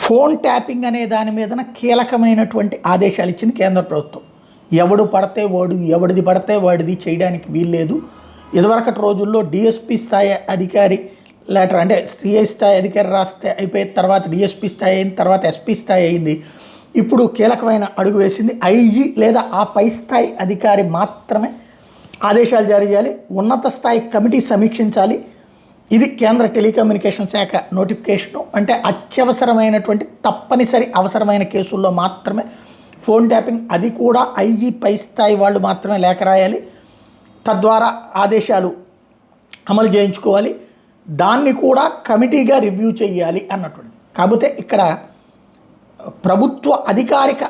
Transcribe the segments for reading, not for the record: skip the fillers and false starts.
Phone tapping అనే దాని మీదన కీలకమైనటువంటి ఆదేశాలు ఇచ్చింది కేంద్ర ప్రభుత్వం. ఎవడు పడితే వాడు, ఎవడిది పడితే వాడిది చేయడానికి వీల్లేదు. ఇదివరకటి రోజుల్లో డిఎస్పీ స్థాయి అధికారి లెటర్ అంటే సిఐ స్థాయి అధికారి రాస్తే అయిపోయిన తర్వాత డిఎస్పీ స్థాయి అయిన తర్వాత ఎస్పీ స్థాయి అయింది. ఇప్పుడు కీలకమైన అడుగు వేసింది. ఐజీ లేదా ఆ పై స్థాయి అధికారి మాత్రమే ఆదేశాలు జారీ చేయాలి. ఉన్నత స్థాయి కమిటీ సమీక్షించాలి. ఇది కేంద్ర టెలికమ్యూనికేషన్ శాఖ నోటిఫికేషను. అంటే అత్యవసరమైనటువంటి తప్పనిసరి అవసరమైన కేసుల్లో మాత్రమే ఫోన్ ట్యాపింగ్, అది కూడా ఐజీ పై స్థాయి వాళ్ళు మాత్రమే లేఖ రాయాలి. తద్వారా ఆదేశాలు అమలు చేయించుకోవాలి. దాన్ని కూడా కమిటీగా రివ్యూ చేయాలి అన్నటువంటి. కాకపోతే ఇక్కడ ప్రభుత్వ అధికారిక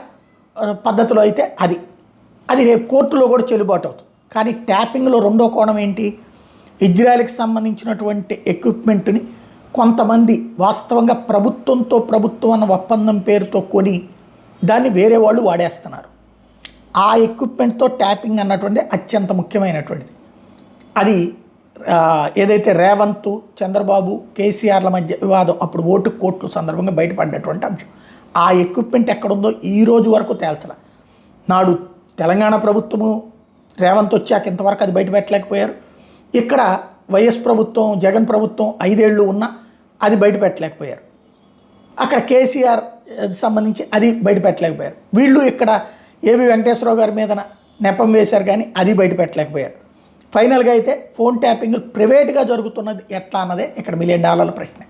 పద్ధతిలో అయితే అది రేపు కోర్టులో కూడా చెల్లుబాటు అవుతుంది. కానీ ట్యాపింగ్లో రెండో కోణం ఏంటి? ఇజ్రాయెల్కి సంబంధించినటువంటి ఎక్విప్మెంట్ని కొంతమంది వాస్తవంగా ప్రభుత్వం అన్న ఒప్పందం పేరుతో కొని దాన్ని వేరే వాళ్ళు వాడేస్తున్నారు. ఆ ఎక్విప్మెంట్తో ట్యాపింగ్ అన్నటువంటిది అత్యంత ముఖ్యమైనటువంటిది. అది ఏదైతే రేవంత్, చంద్రబాబు, కేసీఆర్ల మధ్య వివాదం అప్పుడు ఓటు కోర్టు సందర్భంగా బయటపడ్డటువంటి అంశం. ఆ ఎక్విప్మెంట్ ఎక్కడుందో ఈ రోజు వరకు తేల్చలే. నాడు తెలంగాణ ప్రభుత్వము రేవంత్ వచ్చాక ఇంతవరకు అది బయట పెట్టలేకపోయారు. ఇక్కడ వైఎస్ ప్రభుత్వం, జగన్ ప్రభుత్వం 5 ఏళ్ళు ఉన్నా అది బయట పెట్టలేకపోయారు. అక్కడ కేసీఆర్ సంబంధించి అది బయట పెట్టలేకపోయారు. వీళ్ళు ఇక్కడ ఏవి వెంకటేశ్వరరావు గారి మీద నెపం వేశారు, కానీ అది బయట పెట్టలేకపోయారు. ఫైనల్గా అయితే ఫోన్ ట్యాపింగ్ ప్రైవేట్గా జరుగుతున్నది ఎట్లా అన్నదే ఇక్కడ $1 మిలియన్ ప్రశ్న.